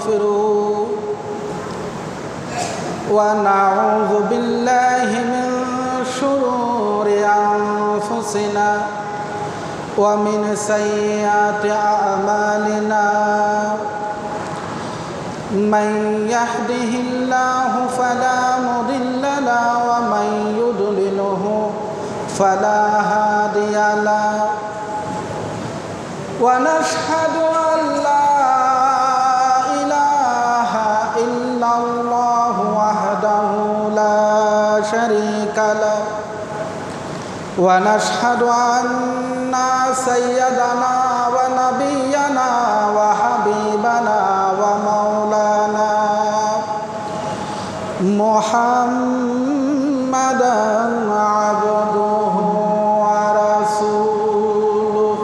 ونستغفره ونعوذ بالله من شرور أنفسنا ومن سيئات أعمالنا من يهده الله فلا مضل له ومن يضلله فلا هادي له ونشهد أن لا إله إلا الله وحده لا شريك له ونشهد أن سيدنا ونبينا وحبيبنا ومولانا محمدا عبده ورسوله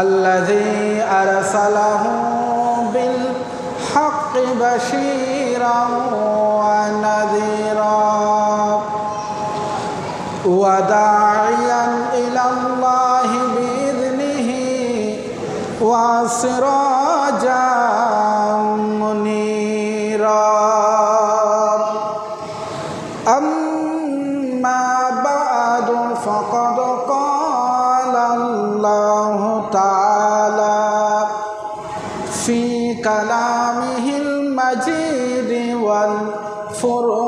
الذي أرسله بالحق بشيرا ونذيرا وداعيا إلى الله بإذنه وسراجا منيرا أما بعد فقد قال الله تعالى في كلامه المجيد والفرقان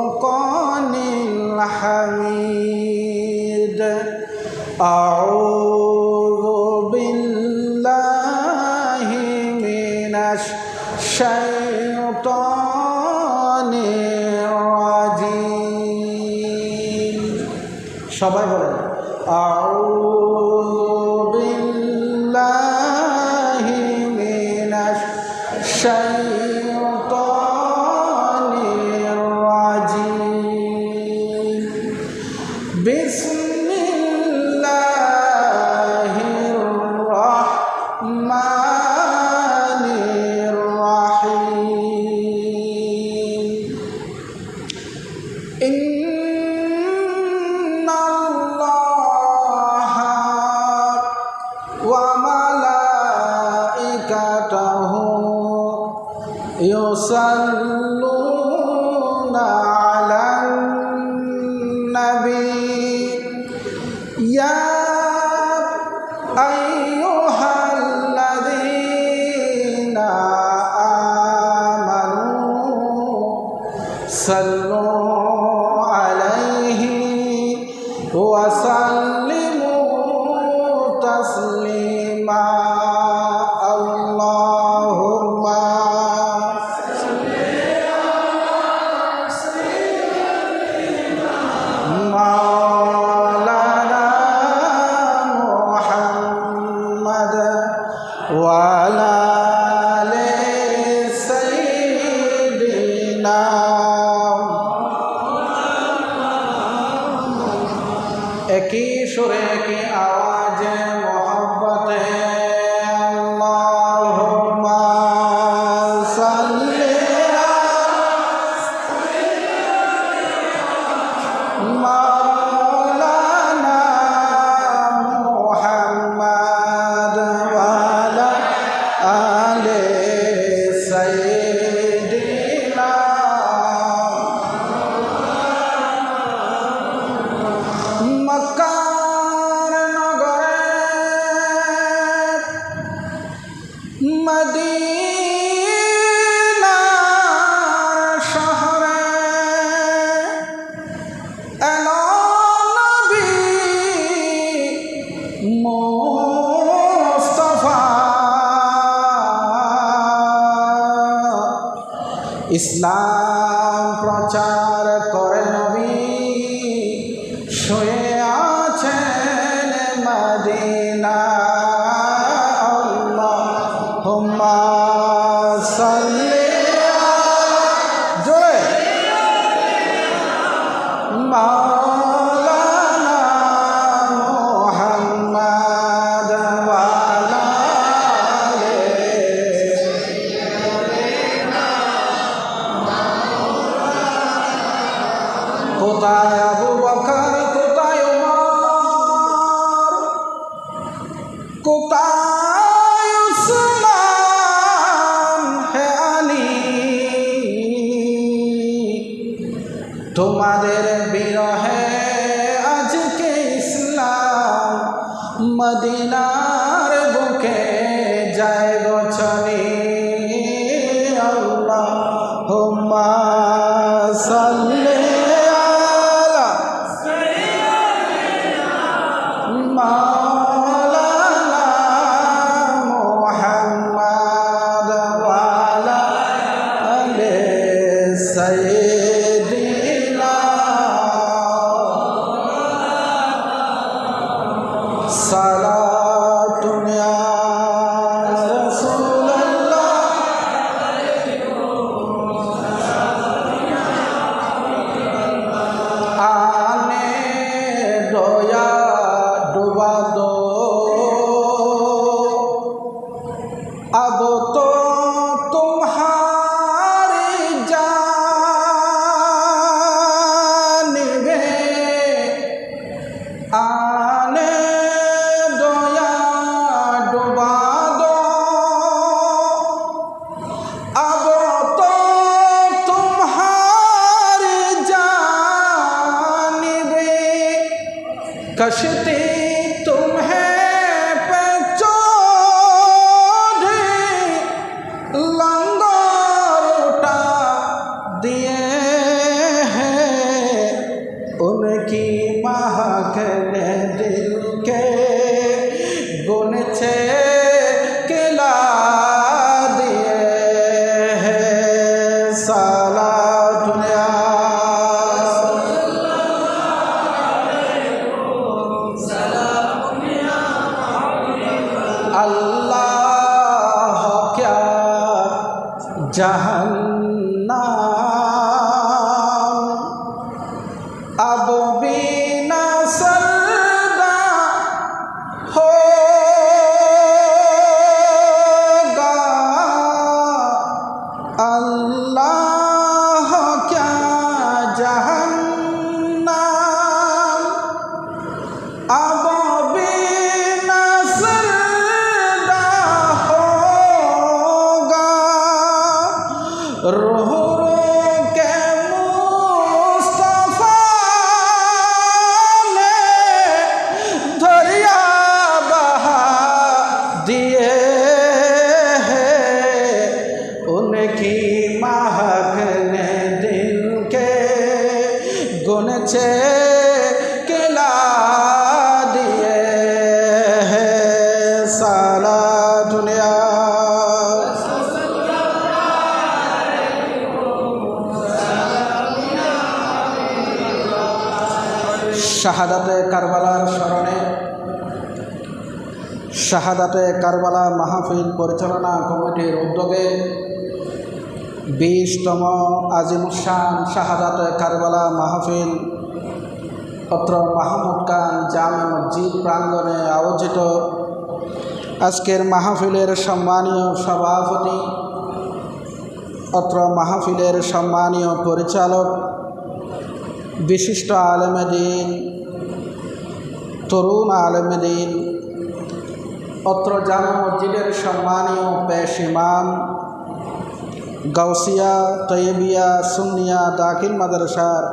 الحميد أعوذ بالله من الشيطان الرجيم সবাই বলেন أعوذ بالله من الشيطان الرجيم بسم الله الرحمن الرحيم إن الله وملائكته يصلون على النبي يا أيها الذين آمنوا صلوا عليه وسلموا تسليما اللهم صل على سيدنا مولانا محمد وعلى آل سيدنا একই সুরে একই আওয়াজে মোহব্বতে আল্লাহুম্মা সাল্লি মাওলানা মুহাম্মদ ওয়া আলা আলি সাইয়্যিদিনা মক্কার নগরে মদিনার শহরে এলো নবী মুস্তাফা ইসলাম প্রচার করে নবী শুয়ে আছেন মদিনা আল্লাহুম্মা সাল্লি জোরে মাওলানা মুহাম্মদ ওয়া আলা আলি কোথায় আবু বকর কোথায় ওমর কোথায় উসমান হে তোমাদের বিরহে আজকে ইসলাম মদিনার বুকে যায় গছনে। আল্লাহুম্মা সাল্লি আলা মাওলানা মুহাম্মদ ওয়া আলা আলি সাইয়্যিদিনা সালাতুন ইয়া রাসূলুল্লাহ आने दोया डुबा दो अब तो तुम्हारी जानिबे आने दोया डुबा दो अब तो तुम्हारी जानिबे कश्ती तुम्हें पे चढ़ी लंगर उठा दिए हैं उनकी महक ने दिल के गुनचे किला दिए हैं सालातुन या अल्लाह क्या जहन्नम अब भी न सर्दा होगा अल्लाह क्या जहन्नम अब भी न सर्दा होगा रूह के मुस्तफा ने दरिया बहा दिए हैं उनकी महक ने दिल के गुनचे किला दिए हैं सालातुन या শাহাদাতে কারবালার স্মরণে শাহাদাতে কারবালা মাহফিল পরিচালনা কমিটির উদ্যোগে 20তম আজিমুসান শাহাদাতে কারবালা মাহফিল অত্র মাহমুদ খান জামে মসজিদ প্রাঙ্গণে আয়োজিত আজকের মাহফিলের সম্মানীয় সভাপতি অত্র মাহফিলের সম্মানীয় পরিচালক বিশিষ্ট আলেমে দ্বীন তরুণ আলেমে দ্বীন অত্র জামে মসজিদের সম্মানীয় পেশ ইমাম গাউসিয়া তৈয়বিয়া সুন্নিয়া দাখিল মাদ্রাসার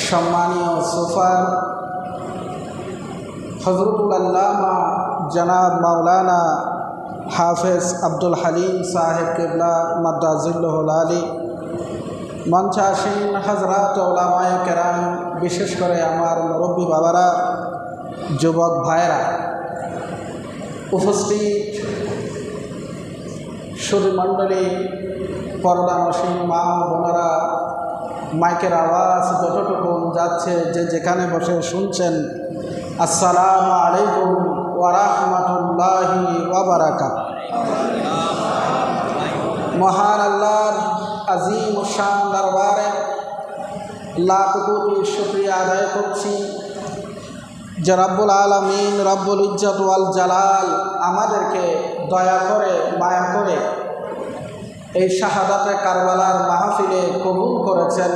সম্মানীয় সুফার হযরতুল আল্লামা জনাব মাওলানা হাফেজ আব্দুল হালিম সাহেব কিবলা মাদ্দাজিল্লাহুল আলী মঞ্চাসীন হজরত ওলামায়ে কেরাম বিশেষ করে আমার মুরব্বী বাবারা যুবক ভাইরা উপস্থিত সুধীমণ্ডলী পর্দানসীন মা বোনেরা মাইকের আওয়াজ যতটুকু যাচ্ছে যে যেখানে বসে শুনছেন আসসালামু আলাইকুম ওয়া রাহমাতুল্লাহি ওয়া বারাকাতুহু। মহান আল্লাহর আজিম শান দরবারে লাখ কোটি শুকরিয়া আদায় করছি যে রব্বুল আলামিন রব্বুল ইজ্জত ওয়াল জালাল আমাদেরকে দয়া করে মায়া করে এই শাহাদাতে কারবালার মাহফিলে কবুল করেছেন,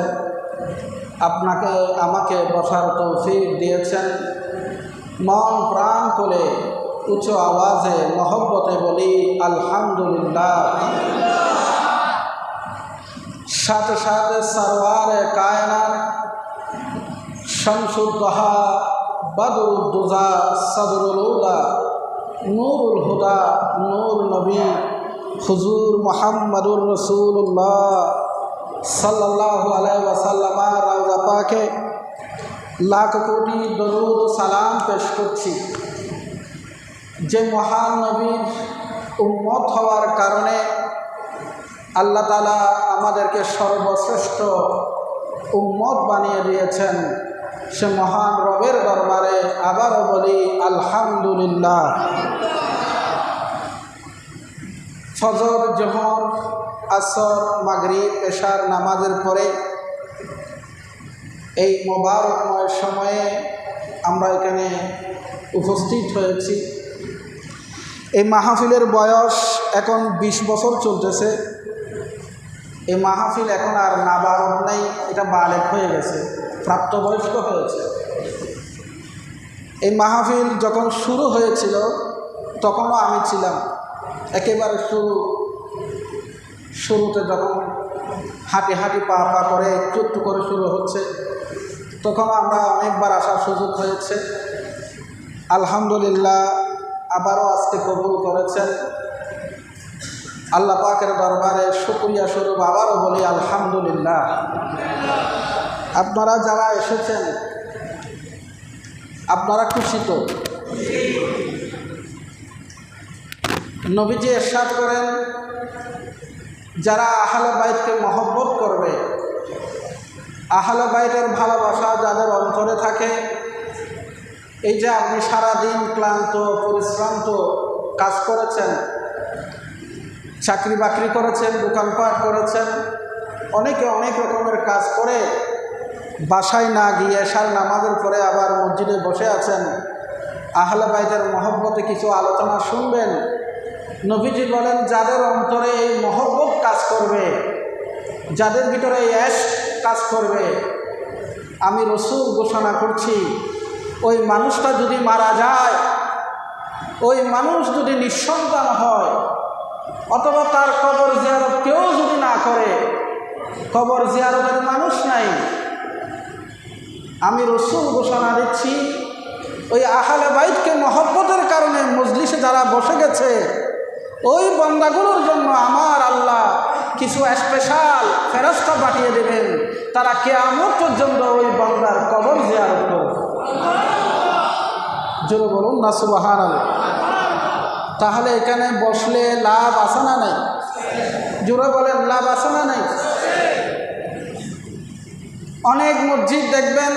আপনাকে আমাকে বসার তৌফিক দিয়েছেন। মন প্রাণ করে উচ্চ আওয়াজে মহব্বতে বলি আলহামদুলিল্লাহ। সাথে সাথে সরওয়ারে কায়নাত শামসুদ্দোহা, বাদরুদ্দোজা, সাদরুল উলা, নূরুল হুদা, নূর নবী হুজুর মুহাম্মদুর রাসূলুল্লাহ সাল্লাল্লাহু আলাইহি ওয়াসাল্লামের রওজা পাকে লাখ কোটি দরুদ ও সালাম পেশ করছি। যে মহান নবীর উম্মত হওয়ার কারণে আল্লাহ তাআলা আমাদেরকে সর্বশ্রেষ্ঠ উম্মত বানিয়ে দিয়েছেন, সে মহান রবের দরবারে আবারও বলি আলহামদুলিল্লাহ। ফজর, জোহর, আসর, মাগরিব, এশার নামাজের পরে এই মোবারকময় সময়ে আমরা এখানে উপস্থিত হয়েছি। এই মাহফিলের বয়স এখন 20 বছর চলতেছে। এই মাহফিল এখন আর নাবালক নাই, এটা বালেক হয়ে গেছে, প্রাপ্তবয়স্ক হয়েছে। এই মাহফিল যখন শুরু হয়েছিল তখনও আমি ছিলাম, একেবারে শুরুতে যখন হাঁটি হাঁটি পা পা করে একটু একটু করে শুরু হচ্ছে, তখন আমরা অনেকবার আসার সুযোগ হয়েছে। আলহামদুলিল্লাহ, আবারও আজকে কবুল করেছেন। আল্লাহ পাকের দরবারে শুকরিয়া স্বরূপ আবারও বলি আলহামদুলিল্লাহ। আপনারা যারা এসেছেন আপনারা খুশি তো? নবীজি ইরশাদ করেন, যারা আহলে বাইতকে মহব্বত করবে, আহলে বাইতের ভালোবাসা যাদের অন্তরে থাকে, এই যে আপনি সারাদিন ক্লান্ত পরিশ্রান্ত কাজ করেছেন, চাকরি বাকরি করেছেন, দোকানপাট করেছেন, অনেকে অনেক রকমের কাজ করে বাসায় না গিয়ে এশার নামাজের পরে আবার মসজিদে বসে আছেন, আহলে বাইতের মহব্বতে কিছু আলোচনা শুনবেন। নবীজি বলেন, যাদের অন্তরে এই মহব্বত কাজ করবে, যাদের ভিতরে এই ইশক কাজ করবে, আমি রাসূল ঘোষণা করছি, ওই মানুষটা যদি মারা যায়, ওই মানুষ যদি নিঃসন্তান হয়, অথবা তার কবর জিয়ারত কেউ যদি না করে, কবর জিয়ারতের মানুষ নাই, আমি রাসূল ঘোষণা দিচ্ছি, ওই আহলে বাইতকে মহব্বতের কারণে মজলিসে যারা বসে গেছে, ওই বান্দাগুলোর জন্য আমার আল্লাহ কিছু স্পেশাল ফেরেশতা পাঠিয়ে দেবেন, তারা কিয়ামত পর্যন্ত ওই বান্দার কবর জিয়ারত করবে। জোরে বলুন না সুবহানাল্লাহ। তাহলে এখানে বসলে লাভ আছে না নাই? জোরে বলেন, লাভ আছে না নাই? অনেক মসজিদ দেখবেন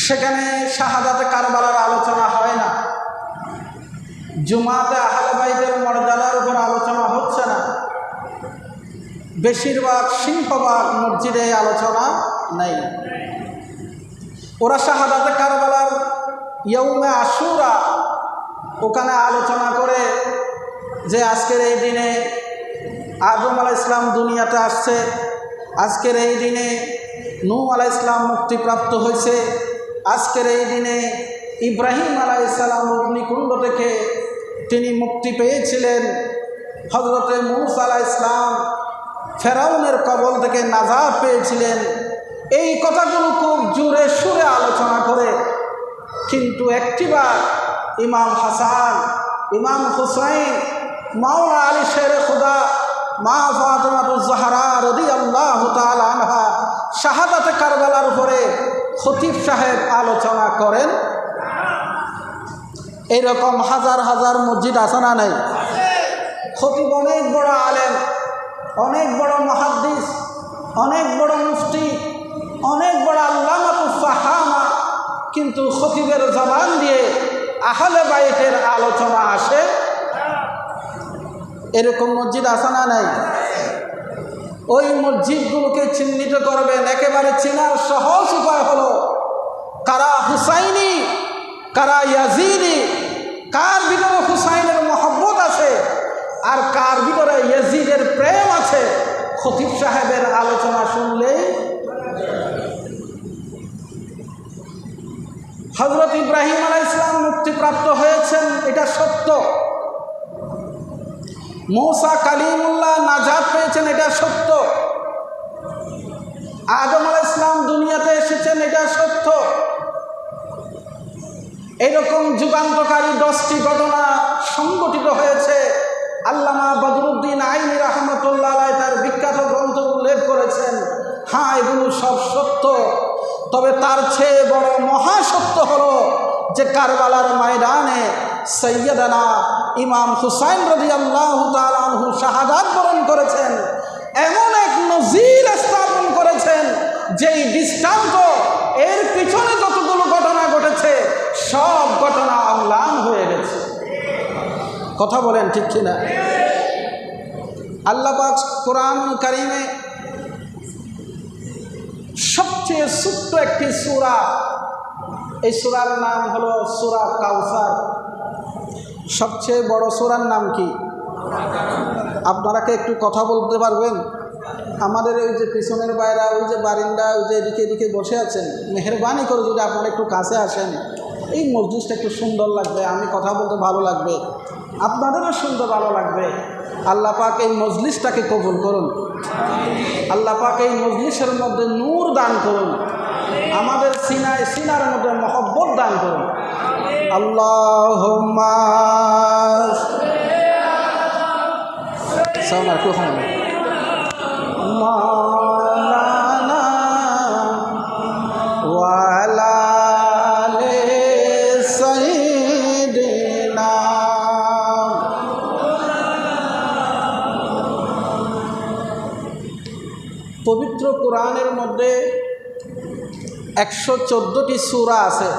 সেখানে শাহাদাতে কারবালার আলোচনা হয় না, জুমাতে আহলে বাইতের মর্যাদার উপর আলোচনা হচ্ছে না, বেশিরভাগ সিংহভাগ মসজিদে আলোচনা নেই। ওরা শাহাদাতে কারবালার ইয়ৌমে আশুরা ওখানে আলোচনা করে যে আজকের এই দিনে আদম আলাইহিস সালাম দুনিয়াতে আসছে, আজকের এই দিনে নূহ আলাইহিস সালাম মুক্তিপ্রাপ্ত হয়েছে, আজকের এই দিনে ইব্রাহিম আলাইহিস সালাম অগ্নিকুণ্ড থেকে তিনি মুক্তি পেয়েছিলেন, হযরতে মূসা আলাইহিস সালাম ফেরাউনের কবল থেকে নাজাত পেয়েছিলেন। এই কথাগুলো খুব জোরে সুরে আলোচনা করে, কিন্তু একটিবার ইমাম হাসান, ইমাম হুসাইন, মাওলা আলী শেরে খুদা, মা ফাতেমাতুজ জাহরা রাদিয়াল্লাহু তাআলা আনহা শাহাদাতে কারবালার উপরে খতিব সাহেব আলোচনা করেন। এরকম হাজার হাজার মসজিদ আছে না নাই? খতিব অনেক বড় আলেম, অনেক বড় মুহাদ্দিস, অনেক বড় মুফতি, অনেক বড় আল্লামাতুল ফাহামা, কিন্তু খতিবের জবান দিয়ে আহলে বাইতের আলোচনা আসে? এরকম মসজিদ আছে না নাই? ওই মসজিদগুলোকে চিহ্নিত করবেন। একেবারে চেনার সহজ উপায় হলো কারা হুসাইনি, কারা ইয়াজিদি, কার ভিতরে হুসাইনের মহব্বত আছে আর কার ভিতরে ইয়াজিদের প্রেম আছে, খতিব সাহেবের আলোচনা শুনলেই। হযরত ইব্রাহিম আলাইহিস সালাম মুক্তিপ্রাপ্ত হয়েছেন, এটা সত্য। মূসা কালিমুল্লাহ নাজাত পেয়েছেন, এটা সত্য। আদম আলাইহিস সালাম দুনিয়াতে এসে এসেছেন এটা সত্য। এরকম যুগান্তকারী 10টি ঘটনা সংঘটিত হয়েছে। আল্লামা বদরুদ্দিন আইনি রহমতুল্লাহ আলাইহি তার বিখ্যাত গ্রন্থ উল্লেখ করেছেন। হ্যাঁ, এগুলো সব সত্য, তবে তার চেয়ে বড় মহাসত্য হলো যে কারবালার ময়দানে সৈয়দনা ইমাম হুসাইন রাদিয়াল্লাহু তাআলা আনহু শাহাদাত বরণ করেছেন। এমন এক নজির স্থাপন করেছেন যেই দৃষ্টান্ত এর পিছনে যতগুলো ঘটনা ঘটেছে সব ঘটনা অম্লান হয়ে গেছে। কথা বলেন ঠিক কিনা? আল্লাহ পাক কোরআন কারীমে সবচেয়ে ছোট্ট একটি সূরা, এই সূরার নাম হলো সূরা কাউসার। সবচেয়ে বড় সূরার নাম কি? আপনারা কি একটু কথা বলতে পারবেন? আমাদের ওই যে পিছনের বাইরা, ওই যে বারিন্দা, ওই যে এদিকে এদিকে বসে আছেন, মেহরবানি করে যদি আপনারা একটু কাছে আসেন, এই মসজিদটা একটু সুন্দর লাগবে, আমি কথা বলতে ভালো লাগবে, আপনাদেরও শুনতে ভালো লাগবে। আল্লাহ পাক এই মজলিসটাকে কবুল করুন। আল্লাহ পাক এই মজলিসের মধ্যে নূর দান করুন, আমাদের সিনার মধ্যে মহব্বত দান করুন। আল্লাহুম্মা মাওলানা ওয়া আলা আলি সাইয়্যিদিনা। পবিত্র কোরআনের মধ্যে 114টি সূরা আছে,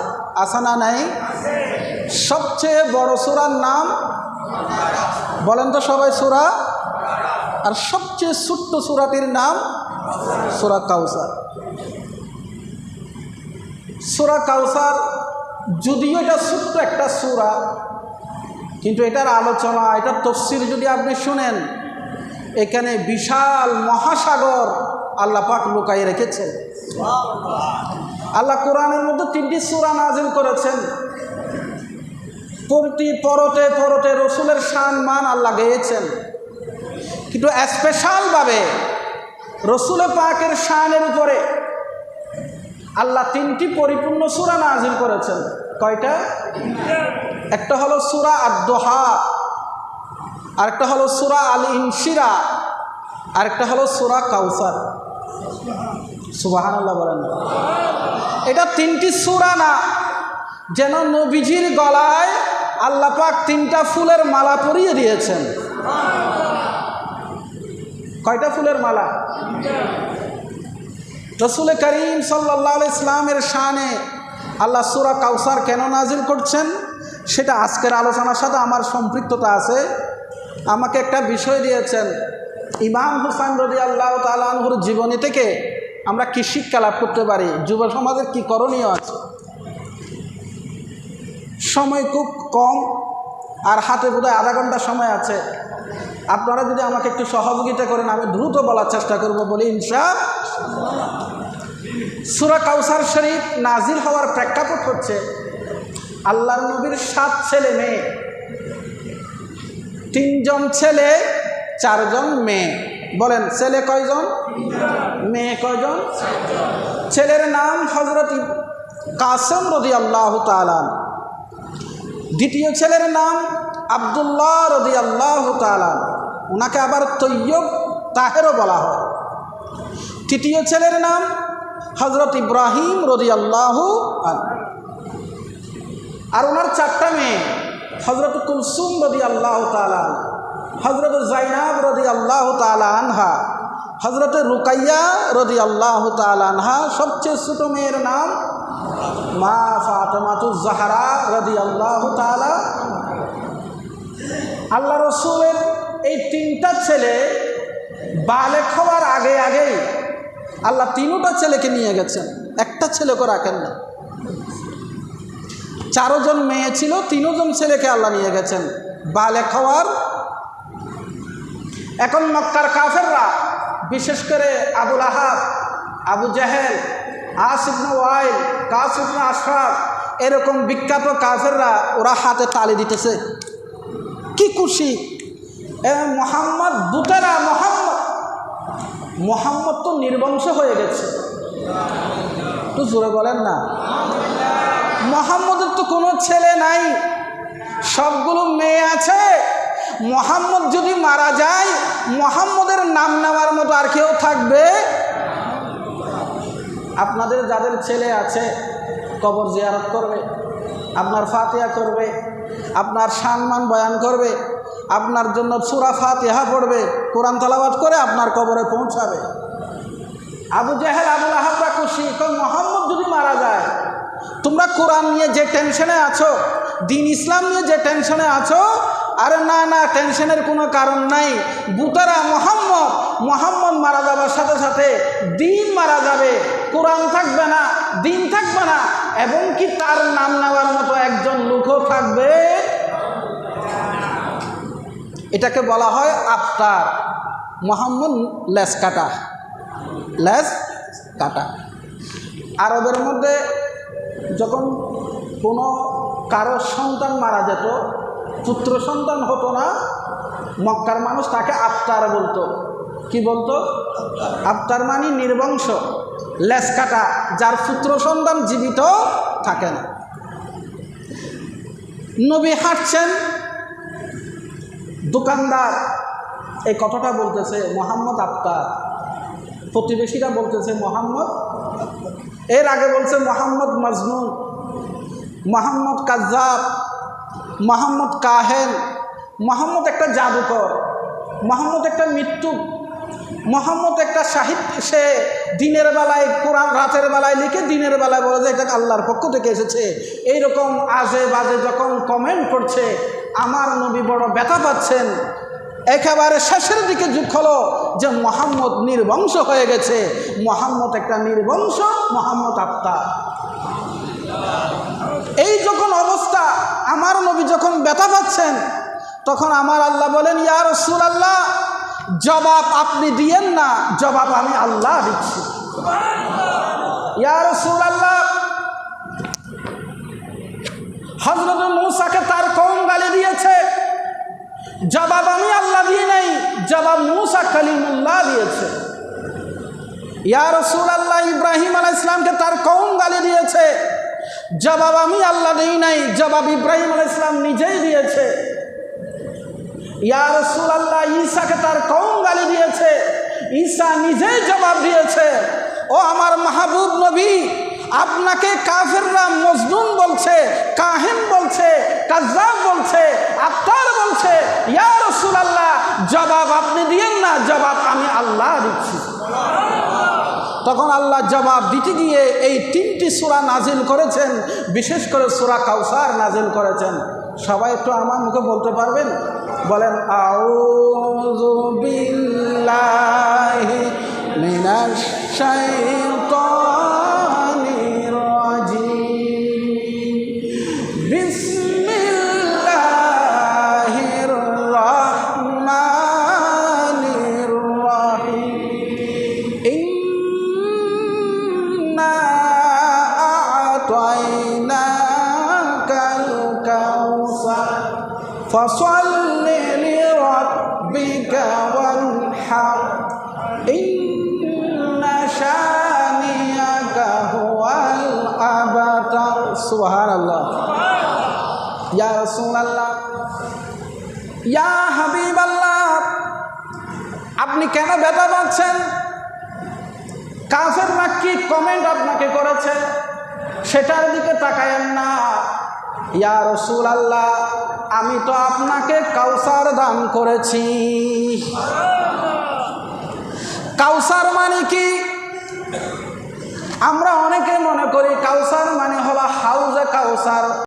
আছে না নাই? সবচেয়ে বড় সূরার নাম বলেন তো সবাই? সূরা। আর সবচেয়ে ছোট্ট সূরাটির নাম সূরা কাউসার। সূরা কাউসার যদিও এটা ছোট্ট একটা সূরা, কিন্তু এটার আলোচনা, এটার তাফসীর যদি আপনি শুনেন, এখানে বিশাল মহাসাগর আল্লাহ পাক লুকায়ে রেখেছেন। আল্লাহ কোরআনের মধ্যে 3টি সূরা নাযিল করেছেন। প্রতি পরতে পরতে রসুলের শান মান আল্লাহ গেয়েছেন, কিন্তু স্পেশালভাবে রসুল পাকের শানের উপরে আল্লাহ 3টি পরিপূর্ণ সূরা নাযিল করেছেন। কয়টা? একটা হলো সূরা আদ-দুহা, আরেকটা হলো সূরা আল ইনশিরা, আরেকটা হলো সূরা কাউসার। সুবহানাল্লাহ বলেন। এটা 3টি সূরা না, যেন নবীজির গলায় আল্লাহ পাক 3টা ফুলের মালা পরিয়ে দিয়েছেন। কয়টা ফুলের মালা? রাসূল করিম সাল্লাল্লাহু আলাইহি ইসলামের শানে আল্লাহ সূরা কাউসার কেন নাজিল করছেন সেটা আজকের আলোচনার সাথে আমার সম্পৃক্ততা আছে। আমাকে একটা বিষয় দিয়েছেন, ইমাম হুসাইন রাদিয়াল্লাহু তাআলা আনহুর জীবনী থেকে আমরা কি শিক্ষা লাভ করতে পারি, যুব সমাজের কি করণীয় আছে। সময় খুব কম, আর হাতে বোধহয় আধা ঘন্টা সময় আছে। আপনারা যদি আমাকে একটু সহযোগিতা করেন, আমি দ্রুত বলার চেষ্টা করব বলি ইনশাআল্লাহ। সূরা কাউসার শরীফ নাজিল হওয়ার প্রেক্ষাপট হচ্ছে আল্লাহর নবীর 7 ছেলে মেয়ে, 3 জন ছেলে 4 জন মেয়ে। বলেন ছেলে কয়জন, মেয়ে কয়জন? ছেলের নাম হযরত কাসেম রাদিয়াল্লাহু তাআলা, দ্বিতীয় ছেলের নাম আব্দুল্লাহ রাদিয়াল্লাহু তাআলা, ওনাকে আবার তৈয়ব তাহেরও বলা হয়। তৃতীয় ছেলের নাম হযরত ইব্রাহিম রাদিয়াল্লাহু আনহু। আর ওনার 4টা মেয়ে, হযরত কুলসুম রাদিয়াল্লাহু তাআলা, হযরত যায়নাব রাদিয়াল্লাহু তাআলা আনহা, হযরত রুকাইয়া রাদিয়াল্লাহু তাআলা আনহা। সবচেয়ে ছোট মেয়ের নাম মা ফাতেমাতুজ জাহরা রাদিয়াল্লাহু তাআলা। আল্লাহ রসুলের এই 3টা ছেলে বালেগ হওয়ার আগে আগেই আল্লাহ 3টা ছেলেকে নিয়ে গেছেন, একটা ছেলেকে রাখেন না। 4 জন মেয়ে ছিল, 3 জন ছেলেকে আল্লাহ নিয়ে গেছেন বালেগ হওয়ার। এখন মক্কার কাফেররা, বিশেষ করে আবুল আহাব, আবু জাহেল, আস ইবনে ওয়াইল, কাস ইবনে আশরাফ, এরকম বিখ্যাত কাফেররা ওরা হাতে তালি দিতেছে, কি খুশি। মোহাম্মদ বুতেরা, মোহাম্মদ তো নির্বংশ হয়ে গেছে। একটু জোরে বলেন না। মুহাম্মদের তো কোনো ছেলে নাই, সবগুলো মেয়ে আছে। মুহাম্মদ যদি মারা যায়, মুহাম্মদের নাম নেওয়ার মতো আর কেউ থাকবে? আপনাদের যাদের ছেলে আছে কবর জিয়ারত করবে, আপনার ফাতিহা করবে, আপনার সম্মান বয়ান করবে, আপনার জন্য সূরা ফাতিহা পড়বে, কোরআন তেলাওয়াত করে আপনার কবরে পৌঁছাবে। আবু জাহেল আবু লাহাবরা খুশি, মুহাম্মদ যদি মারা যায়, তোমরা কোরআন নিয়ে যে টেনশনে আছো, দিন ইসলাম নিয়ে যে টেনশনে আছো, আরে না না, টেনশনের কোনো কারণ নাই। বুতারা মুহাম্মদ মারা যাওয়ার সাথে সাথে দিন মারা যাবে, কোরআন থাকবে না, দিন থাকবে না, এবং কি তার নাম নেওয়ার মতো একজন লোকও থাকবে। এটাকে বলা হয় আফতার। মুহাম্মদ লেস কাটা। আরবের মধ্যে যখন কোনো কারো সন্তান মারা যেত, পুত্র সন্তান হতো না, মক্কার মানুষ তাকে আফতার বলতো। কি বলতো? আফতার মানে নির্বংশ, লেস কাটা, যার পুত্র সন্তান জীবিত থাকে না। নবী হাঁটছেন, দোকানদার এই কথাটা বলতেছে মুহাম্মদ আফতার, প্রতিবেশীরা বলতেছে মুহাম্মদ, এর আগে বলছে মুহাম্মদ মাজনুন, মুহাম্মদ কাজ্জাব, মুহাম্মদ কাহেন, মুহাম্মদ একটা জাদুকর, মুহাম্মদ একটা মৃত্যু, মুহাম্মদ একটা সাহিত্য, সে দিনের বেলায় কোরআন রাতের বেলায় লিখে দিনের বেলায় বলে যে এটা আল্লাহর পক্ষ থেকে এসেছে। এইরকম আজে বাজে যখন কমেন্ট করছে, আমার নবী বড় ব্যথা পাচ্ছেন। একেবারে শেষের দিকে যুগ হলো যে মুহাম্মদ নির্বংশ হয়ে গেছে, মুহাম্মদ একটা নির্বংশ, মুহাম্মদ আফতার। এই যখন অবস্থা, আমার নবী যখন ব্যথা পাচ্ছেন, তখন আমার আল্লাহ বলেন, ইয়া রাসূলুল্লাহ, জবাব আপনি দিয়েন না, জবাব আমি আল্লাহ দিচ্ছি। ইয়া রাসূলুল্লাহ, হযরত মূসাকে তার কওম গালি দিয়েছে, জবাব আমি আল্লাহ দিয়ে নাই, জবাব মূসা কালিমুল্লাহ দিয়েছে। ইয়া রাসূলুল্লাহ, ইব্রাহিম আলাইহিস সালামকে তার কওম গালি দিয়েছে, জবাব আমি আল্লাহ দেই নাই, জবাব ইব্রাহিম আলাইহিস সালাম নিজেই দিয়েছে। ইয়া রাসূলুল্লাহ, ঈসাকে তার কওম গালি দিয়েছে, ঈসা নিজেই জবাব দিয়েছে। ও আমার মাহবুব নবী, আপনাকে কাফেররা মজনুন বলছে, কাহিন বলছে, কাজ্জাব বলছে, আফতার বলছে। ইয়া রাসূলুল্লাহ, জবাব আপনি দিয়েন না, জবাব আমি আল্লাহ দিচ্ছি। তখন আল্লাহ জবাব দিতে গিয়ে এই 3টি সূরা নাজিল করেছেন, বিশেষ করে সূরা কাউসার নাজিল করেছেন। সবাই একটু আমার মুখে বলতে পারবেন? বলেন, আউযু বিল্লাহি মিনাশ শাইতানির রাজিম, বিসমিল্লাহির রাহমানির রাহিম, ইন্না আ'তাইনাকাল কাউসার ফাসাল্লি লিরাব্বিকা ওয়ানহার, ইন্না শানিয়াকা হুয়াল আবতার। সুবহানাল্লাহ। ইয়া রাসূলুল্লাহ, ইয়া হাবিবাল্লাহ, আপনি কেন ব্যথা পাচ্ছেন? কাফেররা কি কমেন্ট আপনাকে করেছে সেটার দিকে তাকায়েন না। ইয়া রাসূলুল্লাহ, আমি তো আপনাকে কাউসার দান করেছি। কাউসার মানে কি? আমরা অনেকে মনে করি কাউসার মানে হলো হাউজে কাউসার।